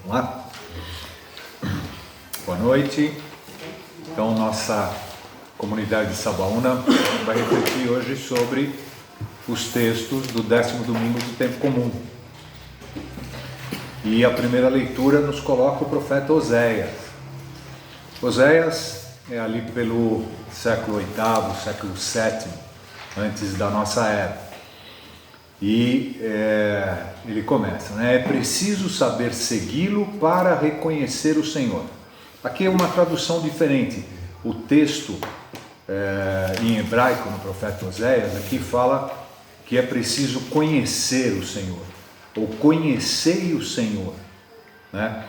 Vamos lá? Boa noite. Então, nossa comunidade de Sabaúna vai refletir hoje sobre os textos do 10º domingo do tempo comum. E a primeira leitura nos coloca o profeta Oséias. Oséias é ali pelo século VIII, século VII, antes da nossa era. E ele começa, né? É preciso saber segui-lo para reconhecer o Senhor. Aqui é uma tradução diferente. O texto em hebraico no profeta Oséias aqui fala que é preciso conhecer o Senhor, ou conhecei o Senhor, né?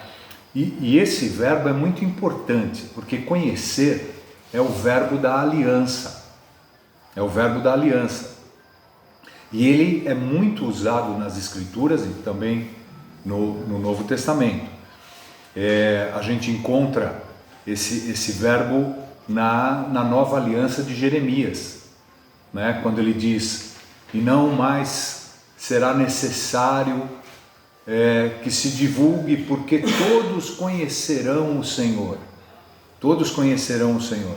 E esse verbo é muito importante, porque conhecer é o verbo da aliança, é o verbo da aliança. E ele é muito usado nas Escrituras e também no Novo Testamento. A gente encontra esse verbo na nova aliança de Jeremias, né? Quando ele diz, e não mais será necessário que se divulgue, porque todos conhecerão o Senhor. Todos conhecerão o Senhor.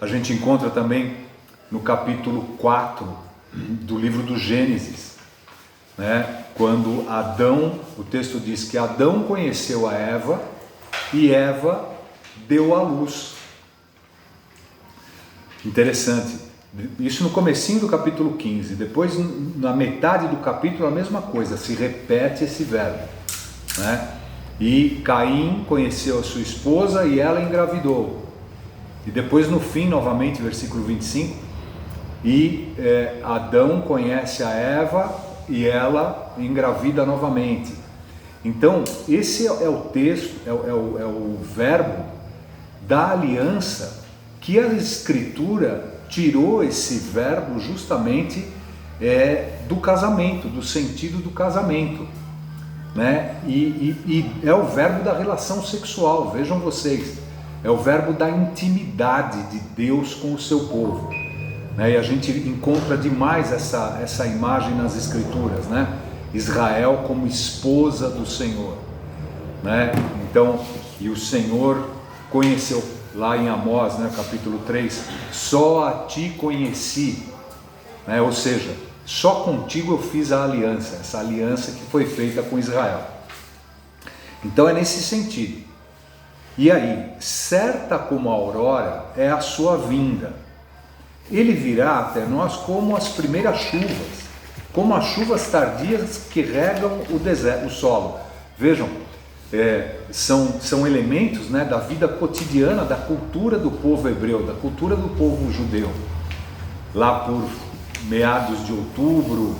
A gente encontra também no capítulo 4 do livro do Gênesis, né? Quando Adão, o texto diz que Adão conheceu a Eva e Eva deu à luz. Interessante, isso no comecinho do capítulo 15, depois na metade do capítulo a mesma coisa, se repete esse verbo, né? E Caim conheceu a sua esposa e ela engravidou. E depois no fim, novamente, versículo 25, e Adão conhece a Eva e ela engravida novamente. Então esse é o texto, é o verbo da aliança, que a Escritura tirou esse verbo justamente do casamento, do sentido do casamento, né? E é o verbo da relação sexual, vejam vocês, é o verbo da intimidade de Deus com o seu povo. E a gente encontra demais essa imagem nas Escrituras, né? Israel como esposa do Senhor, né? Então, e o Senhor conheceu, lá em Amós, né, capítulo 3, só a ti conheci, né? Ou seja, só contigo eu fiz a aliança, essa aliança que foi feita com Israel. Então é nesse sentido. E aí, certa como a aurora é a sua vinda. Ele virá até nós como as primeiras chuvas, como as chuvas tardias que regam o deserto, o solo. Vejam, são elementos, né, da vida cotidiana, da cultura do povo hebreu, da cultura do povo judeu. Lá por meados de outubro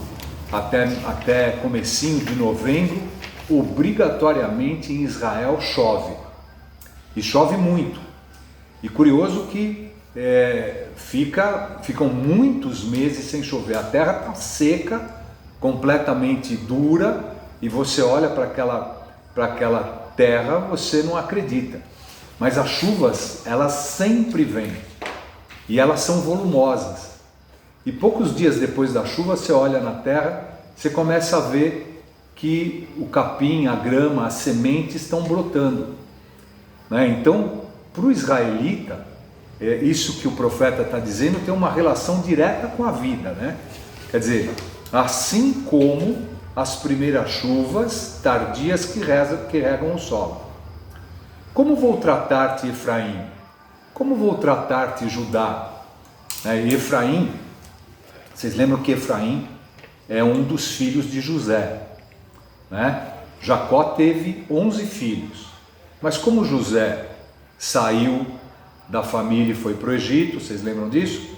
até comecinho de novembro, obrigatoriamente em Israel chove. E chove muito. E curioso que ficam muitos meses sem chover, a terra está seca, completamente dura, e você olha para aquela terra, você não acredita, mas as chuvas, elas sempre vêm, e elas são volumosas, e poucos dias depois da chuva, você olha na terra, você começa a ver que o capim, a grama, as sementes estão brotando, né? Então, para o israelita, isso que o profeta está dizendo tem uma relação direta com a vida, né? Quer dizer, assim como as primeiras chuvas tardias que regam o solo. Como vou tratar-te, Efraim? Como vou tratar-te, Judá? Efraim, vocês lembram que Efraim é um dos filhos de José, né? Jacó teve 11 filhos, mas como José saiu da família e foi para o Egito, vocês lembram disso?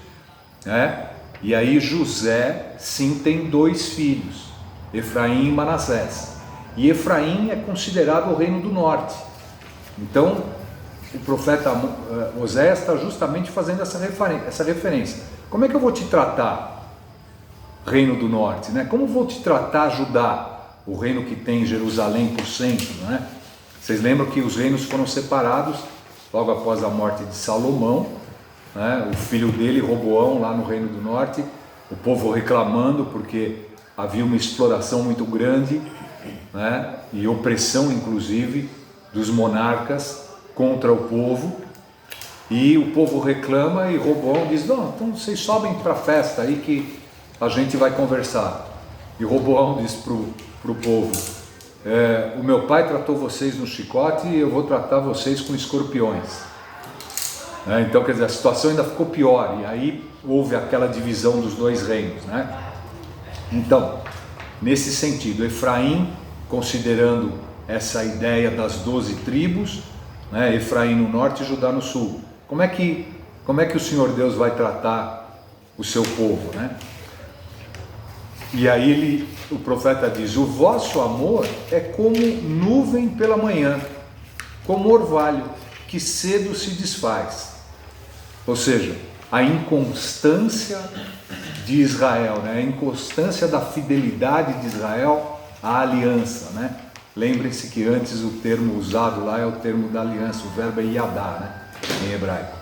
E aí José sim tem 2 filhos, Efraim e Manassés, e Efraim é considerado o reino do norte. Então o profeta Oséias está justamente fazendo essa referência. Como é que eu vou te tratar, reino do norte, né? Como vou te tratar, Judá, o reino que tem Jerusalém por centro, né? Vocês lembram que os reinos foram separados logo após a morte de Salomão, né? O filho dele, Roboão, lá no Reino do Norte, o povo reclamando porque havia uma exploração muito grande né? E opressão, inclusive, dos monarcas contra o povo. E o povo reclama e Roboão diz: não, então vocês sobem para a festa aí que a gente vai conversar. E Roboão diz para o povo: o meu pai tratou vocês no chicote e eu vou tratar vocês com escorpiões. Então, quer dizer, a situação ainda ficou pior, e aí houve aquela divisão dos dois reinos, né? Então, nesse sentido, Efraim, considerando essa ideia das 12 tribos, né? Efraim no norte e Judá no sul, como é que o Senhor Deus vai tratar o seu povo, né? E aí o profeta diz: o vosso amor é como nuvem pela manhã, como orvalho que cedo se desfaz. Ou seja, a inconstância de Israel, né? A inconstância da fidelidade de Israel à aliança, né? Lembrem-se que antes o termo usado lá é o termo da aliança, o verbo é yadá, né? Em hebraico.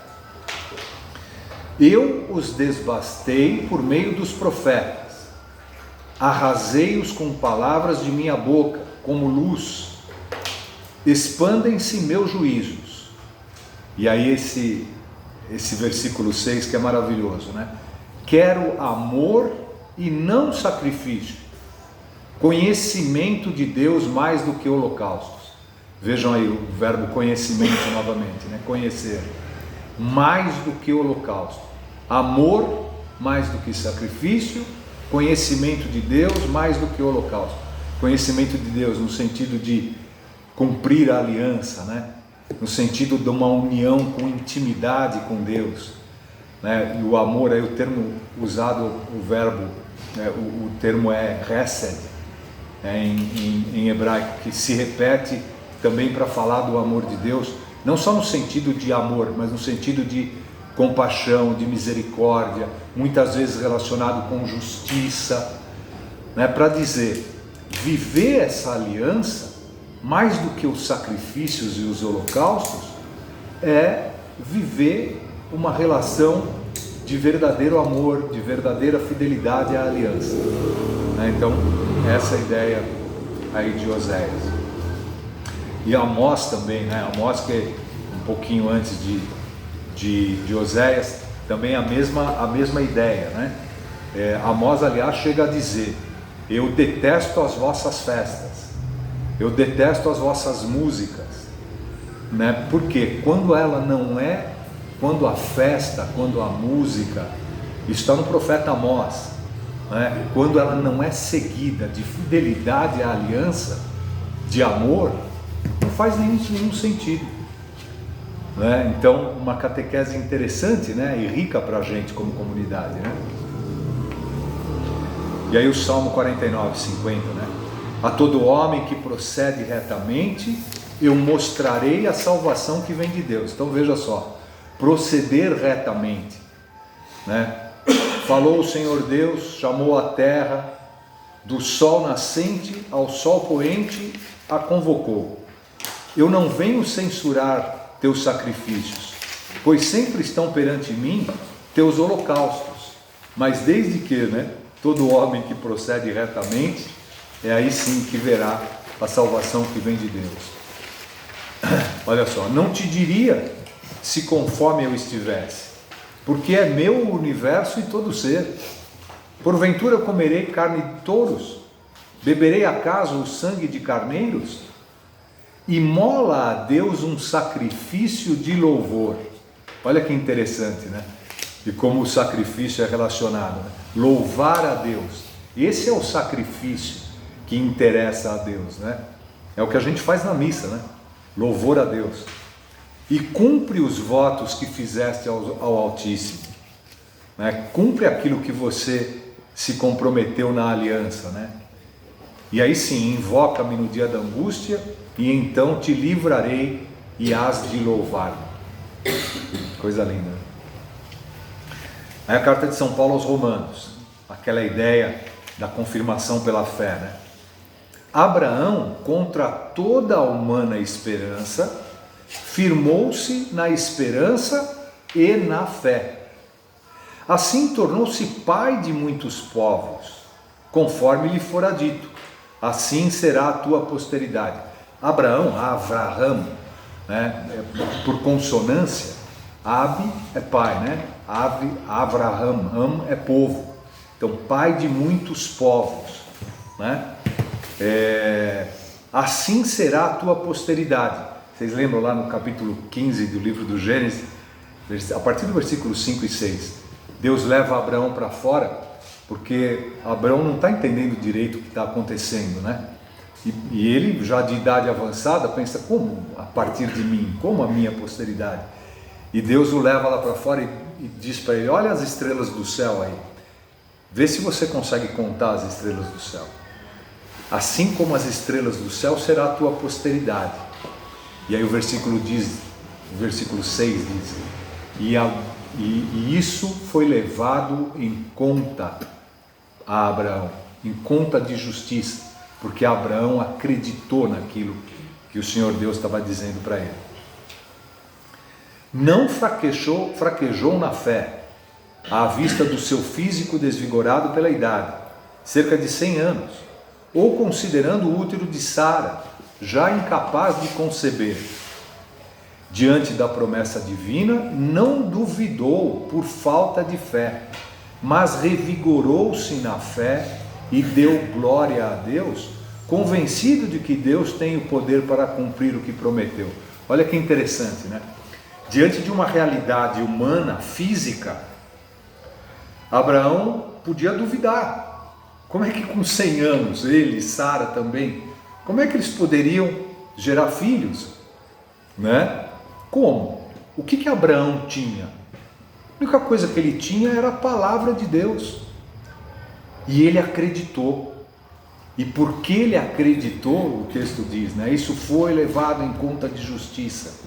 Eu os desbastei por meio dos profetas, arrasei-os com palavras de minha boca, como luz, expandem-se meus juízos. E aí esse versículo 6 que é maravilhoso, né? Quero amor e não sacrifício, conhecimento de Deus mais do que holocaustos. Vejam aí o verbo conhecimento novamente, né? Conhecer, mais do que holocausto. Amor mais do que sacrifício, conhecimento de Deus mais do que holocausto. Conhecimento de Deus no sentido de cumprir a aliança, né? No sentido de uma união com intimidade com Deus, né? E o amor, aí o termo usado, o verbo, né? o termo é hesed, em hebraico, que se repete também para falar do amor de Deus, não só no sentido de amor, mas no sentido de compaixão, de misericórdia, muitas vezes relacionado com justiça, né? Para dizer, viver essa aliança, mais do que os sacrifícios e os holocaustos, é viver uma relação de verdadeiro amor, de verdadeira fidelidade à aliança, né? Então, essa é a ideia aí de Oséias. E Amós também, né? Amós, que é um pouquinho antes de Oséias, também a mesma ideia, né? Amós, aliás, chega a dizer: eu detesto as vossas festas, eu detesto as vossas músicas, né? Porque quando a festa, quando a música, está no profeta Amós, né? Quando ela não é seguida de fidelidade à aliança, de amor, não faz nenhum sentido, né? Então, uma catequese interessante, né? E rica para a gente como comunidade, né? E aí o Salmo 49, 50, né? A todo homem que procede retamente, eu mostrarei a salvação que vem de Deus. Então veja só, proceder retamente, né? Falou o Senhor Deus, chamou a terra, do sol nascente ao sol poente a convocou. Eu não venho censurar teus sacrifícios, pois sempre estão perante mim teus holocaustos. Mas desde que, né, todo homem que procede retamente, é aí sim que verá a salvação que vem de Deus. Olha só, não te diria se conforme eu estivesse, porque é meu o universo e todo ser. Porventura eu comerei carne de touros, beberei acaso o sangue de carneiros? Imola a Deus um sacrifício de louvor. Olha que interessante, né? E como o sacrifício é relacionado, né? Louvar a Deus, esse é o sacrifício que interessa a Deus, né? É o que a gente faz na missa, né? Louvor a Deus. E cumpre os votos que fizeste ao Altíssimo, né? Cumpre aquilo que você se comprometeu na aliança, né? E aí sim, invoca-me no dia da angústia, e então te livrarei e hás de louvar. Coisa linda. Aí a carta de São Paulo aos Romanos, aquela ideia da confirmação pela fé, né? Abraão, contra toda a humana esperança, firmou-se na esperança e na fé. Assim tornou-se pai de muitos povos, conforme lhe fora dito: assim será a tua posteridade. Abraão, Avraham, né? Por consonância, Ab é pai, né? Avraham, Am é povo. Então, pai de muitos povos, né? Assim será a tua posteridade. Vocês lembram lá no capítulo 15 do livro do Gênesis, a partir do versículo 5 e 6, Deus leva Abraão para fora, porque Abraão não está entendendo direito o que está acontecendo, né? E ele, já de idade avançada, pensa, como a partir de mim? Como a minha posteridade? E Deus o leva lá para fora e diz para ele, olha as estrelas do céu aí, vê se você consegue contar as estrelas do céu. Assim como as estrelas do céu será a tua posteridade. E aí o versículo 6 diz, e isso foi levado em conta a Abraão, em conta de justiça, porque Abraão acreditou naquilo que o Senhor Deus estava dizendo para ele. Não fraquejou na fé, à vista do seu físico desvigorado pela idade, cerca de 100 anos, ou considerando o útero de Sara, já incapaz de conceber. Diante da promessa divina, não duvidou por falta de fé, mas revigorou-se na fé e deu glória a Deus, convencido de que Deus tem o poder para cumprir o que prometeu. Olha que interessante, né? Diante de uma realidade humana, física, Abraão podia duvidar. Como é que com 100 anos, ele e Sara também, como é que eles poderiam gerar filhos? Né? Como? O que Abraão tinha? A única coisa que ele tinha era a palavra de Deus. E ele acreditou. E porque ele acreditou, o texto diz, né? Isso foi levado em conta de justiça.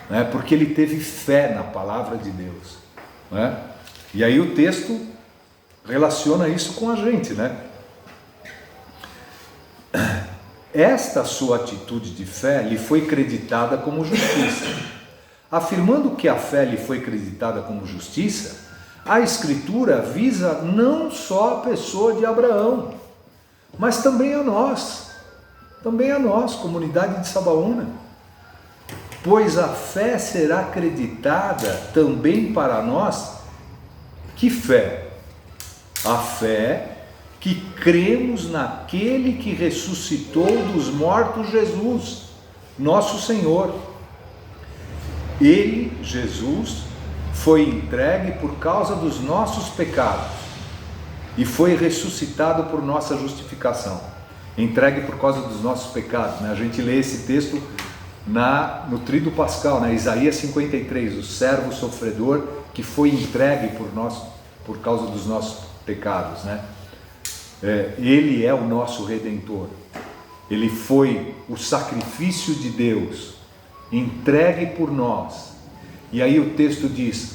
Né? Porque ele teve fé na palavra de Deus. Né? E aí o texto relaciona isso com a gente, né? Esta sua atitude de fé lhe foi creditada como justiça. Afirmando que a fé lhe foi creditada como justiça, a Escritura visa não só a pessoa de Abraão, mas também a nós, comunidade de Sabaúna. Pois a fé será acreditada também para nós. Que fé? A fé que cremos naquele que ressuscitou dos mortos Jesus, nosso Senhor. Ele, Jesus, foi entregue por causa dos nossos pecados e foi ressuscitado por nossa justificação. Entregue por causa dos nossos pecados, né? A gente lê esse texto no Tríduo Pascal, né? Isaías 53, o servo sofredor que foi entregue por causa dos nossos pecados, né? Ele é o nosso Redentor. Ele foi o sacrifício de Deus entregue por nós. E aí o texto diz,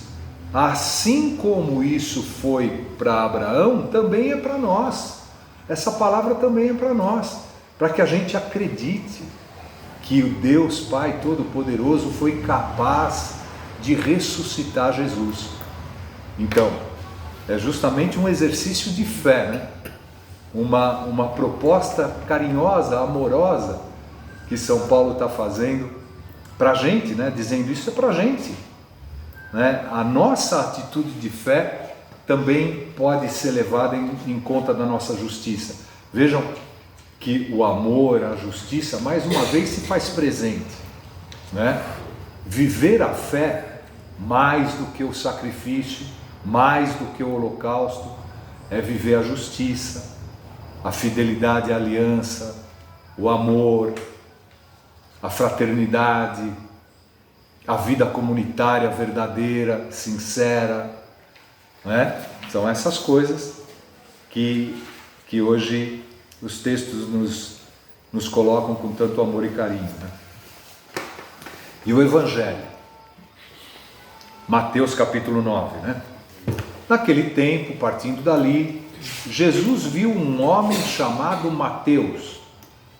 assim como isso foi para Abraão, também é para nós. Essa palavra também é para nós, para que a gente acredite que o Deus Pai Todo-Poderoso foi capaz de ressuscitar Jesus. Então, é justamente um exercício de fé, né? Uma proposta carinhosa, amorosa, que São Paulo está fazendo para a gente, né? Dizendo isso é para a gente, né? A nossa atitude de fé também pode ser levada em conta da nossa justiça. Vejam que o amor, a justiça, mais uma vez se faz presente, né? Viver a fé mais do que o sacrifício, mais do que o holocausto, é viver a justiça, a fidelidade à aliança, o amor, a fraternidade, a vida comunitária verdadeira, sincera, né? São essas coisas que hoje os textos nos colocam com tanto amor e carinho, né? E o Evangelho, Mateus capítulo 9, né? Naquele tempo, partindo dali, Jesus viu um homem chamado Mateus,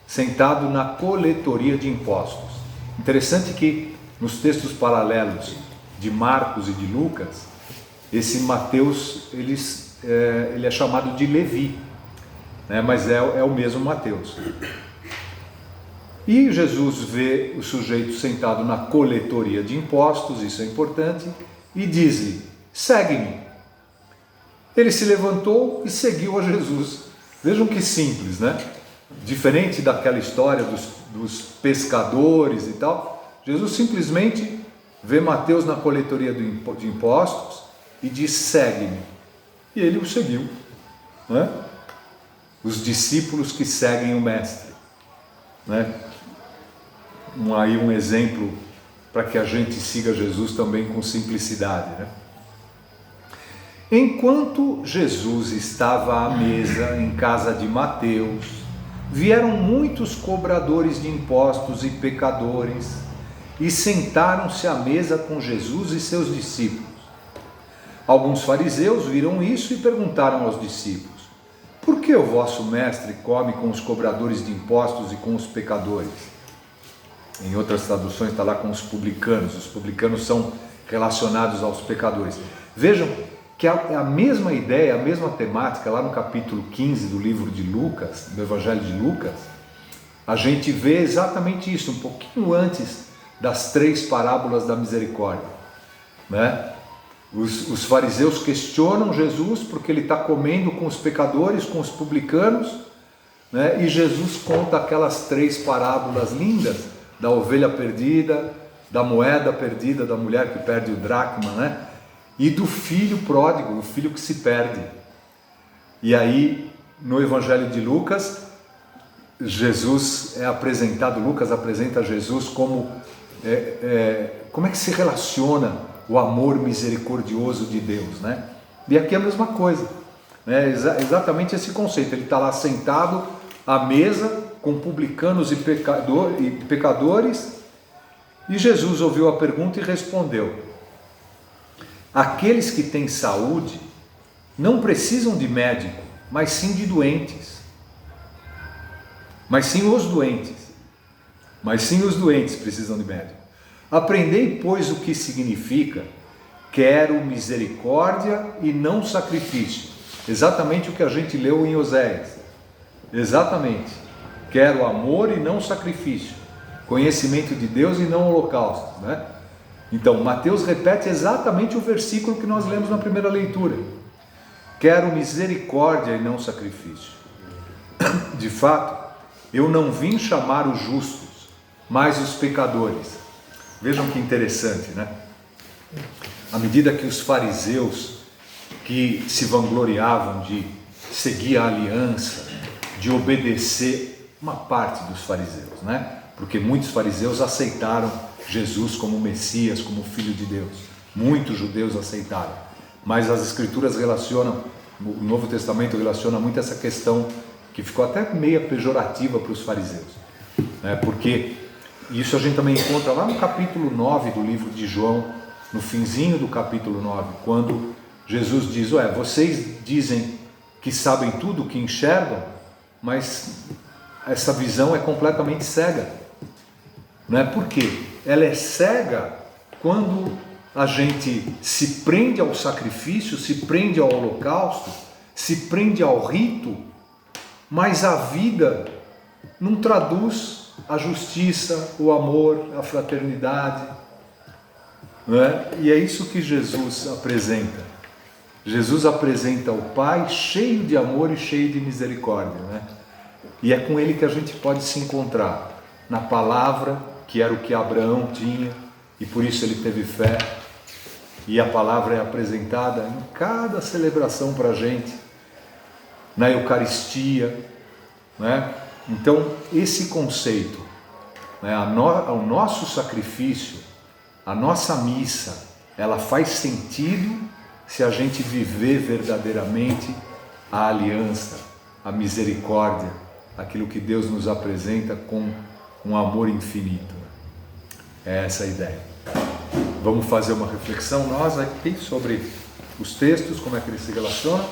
sentado na coletoria de impostos. Interessante que nos textos paralelos de Marcos e de Lucas, esse Mateus ele é chamado de Levi. né? Mas é o mesmo Mateus. E Jesus vê o sujeito sentado na coletoria de impostos, isso é importante, e diz-lhe: segue-me. Ele se levantou e seguiu a Jesus. Vejam que simples, né? Diferente daquela história dos pescadores e tal, Jesus simplesmente vê Mateus na coletoria de impostos e diz: segue-me. E ele o seguiu, né? Os discípulos que seguem o Mestre, né? Aí um exemplo para que a gente siga Jesus também com simplicidade, né? Enquanto Jesus estava à mesa em casa de Mateus, vieram muitos cobradores de impostos e pecadores e sentaram-se à mesa com Jesus e seus discípulos. Alguns fariseus viram isso e perguntaram aos discípulos: por que o vosso mestre come com os cobradores de impostos e com os pecadores? Em outras traduções está lá com os publicanos são relacionados aos pecadores. Vejam que é a mesma ideia, a mesma temática, lá no capítulo 15 do livro de Lucas, do Evangelho de Lucas, a gente vê exatamente isso, um pouquinho antes das 3 parábolas da misericórdia, né? Os fariseus questionam Jesus porque ele está comendo com os pecadores, com os publicanos, né? E Jesus conta aquelas 3 parábolas lindas, da ovelha perdida, da moeda perdida, da mulher que perde o dracma, né? E do filho pródigo, o filho que se perde. E aí, no Evangelho de Lucas, Lucas apresenta Jesus como é que se relaciona o amor misericordioso de Deus, né? E aqui é a mesma coisa, né? Exatamente esse conceito. Ele está lá sentado à mesa com publicanos e pecadores, e Jesus ouviu a pergunta e respondeu: aqueles que têm saúde não precisam de médico, mas sim de doentes. Mas sim os doentes precisam de médico. Aprendei, pois, o que significa: quero misericórdia e não sacrifício. Exatamente o que a gente leu em Oséias. Exatamente. Quero amor e não sacrifício. Conhecimento de Deus e não holocaustos, né? Então, Mateus repete exatamente o versículo que nós lemos na primeira leitura. Quero misericórdia e não sacrifício. De fato, eu não vim chamar os justos, mas os pecadores. Vejam que interessante, né? À medida que os fariseus, que se vangloriavam de seguir a aliança, de obedecer, uma parte dos fariseus, né? Porque muitos fariseus aceitaram Jesus como Messias, como Filho de Deus. Muitos judeus aceitaram. Mas as Escrituras relacionam, o Novo Testamento relaciona muito essa questão, que ficou até meio pejorativa para os fariseus, né? Porque isso a gente também encontra lá no capítulo 9 do livro de João, no finzinho do capítulo 9, quando Jesus diz: vocês dizem que sabem tudo, que enxergam, mas essa visão é completamente cega. Não é? Por quê? Ela é cega quando a gente se prende ao sacrifício, se prende ao holocausto, se prende ao rito, mas a vida não traduz a justiça, o amor, a fraternidade, não é? E é isso que Jesus apresenta. Jesus apresenta o Pai cheio de amor e cheio de misericórdia, né? E é com Ele que a gente pode se encontrar na palavra, que era o que Abraão tinha, e por isso ele teve fé, e a palavra é apresentada em cada celebração para a gente, na Eucaristia, né? Então, esse conceito, né, o nosso sacrifício, a nossa missa, ela faz sentido se a gente viver verdadeiramente a aliança, a misericórdia, aquilo que Deus nos apresenta com um amor infinito. É essa a ideia. Vamos fazer uma reflexão nós aqui sobre os textos, como é que eles se relacionam.